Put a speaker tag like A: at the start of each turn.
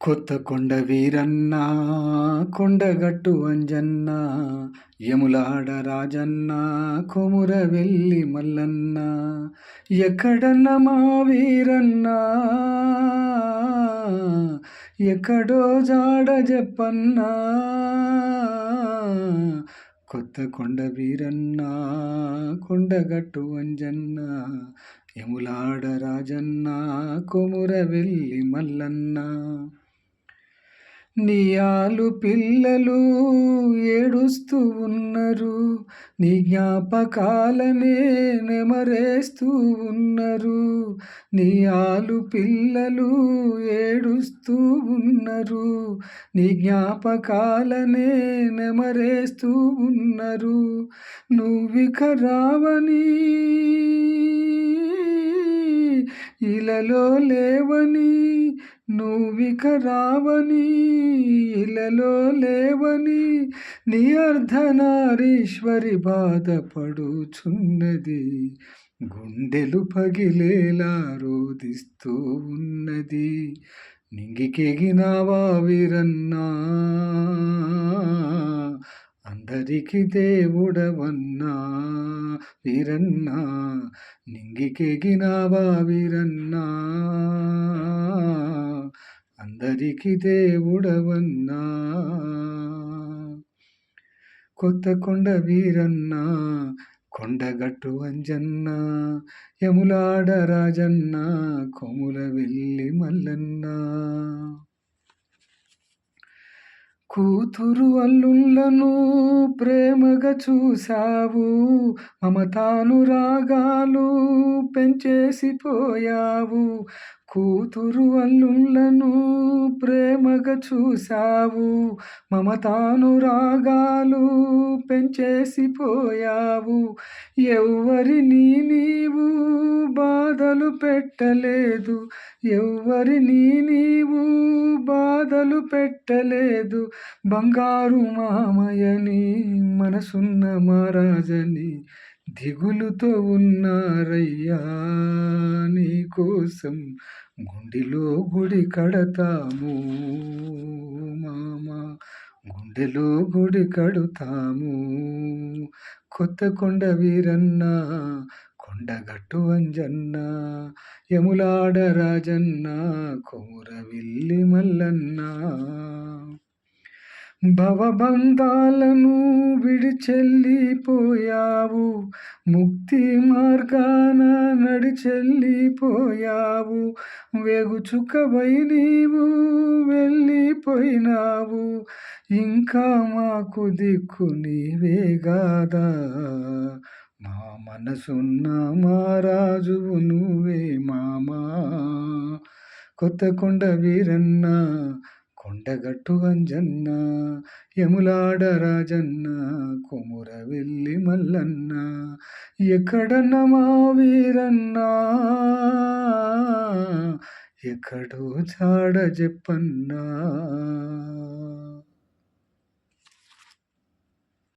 A: కొత్త కొండ వీరన్న కొండగట్టు అంజన్న యములాడ రాజన్న కొమురవెల్లి మల్లన్న ఎక్కడన్న మా వీరన్న ఎక్కడో జాడ చెప్పన్నా కొత్త కొండ వీరన్న కొండగట్టు అంజన్న యములాడ రాజన్న కొమురవెల్లి మల్లన్న నీ ఆలు పిల్లలు ఏడుస్తూ ఉన్నారు, నీ జ్ఞాపకాలనే నెమరేస్తూ ఉన్నారు. నీ ఆలు పిల్లలు ఏడుస్తూ ఉన్నారు, నీ జ్ఞాపకాలనే నెమరేస్తూ ఉన్నారు. నువ్విక రావని ఇలలో లేవని, నువ్విక రావని ఇలలో లేవని నీ అర్ధనారీశ్వరి బాధపడుచున్నది. గుండెలు పగిలేలా రోదిస్తూ ఉన్నది. నింగికెగినావా వీరన్నా, అందరికి దేవుడవన్నా వీరన్నా, నింగికెగినావా వీరన్నా, అందరికి దేవుడవన్నా. కొత్త కొండ వీరన్న కొండగట్టు అంజన్న యములాడ రాజన్న కొమురవెల్లి మల్లన్న. కూతురు అల్లుళ్ళను ప్రేమగా చూసావు, మమతానురాగాలు పెంచేసిపోయావు. కూతురు అల్లుళ్ళను ప్రేమగా చూసావు, మమతానురాగాలు పెంచేసిపోయావు. ఎవ్వరిని నీవు బాధలు పెట్టలేదు, ఎవ్వరిని నీవు బాధలు పెట్టలేదు. బంగారు మామయ్యని మనసున్న మహారాజని దిగులుతో ఉన్నారయ్యా నీ కోసం గుండెలో గుడి కడతాము మామ, గుండెలో గుడి కడుతాము. కొత్త కొండ వీరన్న కొండగట్టు అంజన్న యములాడ రాజన్న కొమురవెల్లి మల్లన్న. భవబంధాలను విడిచెల్లిపోయావు, ముక్తి మార్గాన నడిచెల్లిపోయావు. వెగుచుకవై నీవు వెళ్ళిపోయినావు, ఇంకా మాకు దిక్కు నీవేగాదా. మా మనసున్న మహారాజువు నువ్వే మామా. కొత్త కొండ వీరన్న కొండగట్టు అంజన్న యములాడ రాజన్న కొమురవెల్లి మల్లన్న. ఎక్కడన్న మా వీరన్నా, ఎక్కడో జాడ చెప్పన్నా.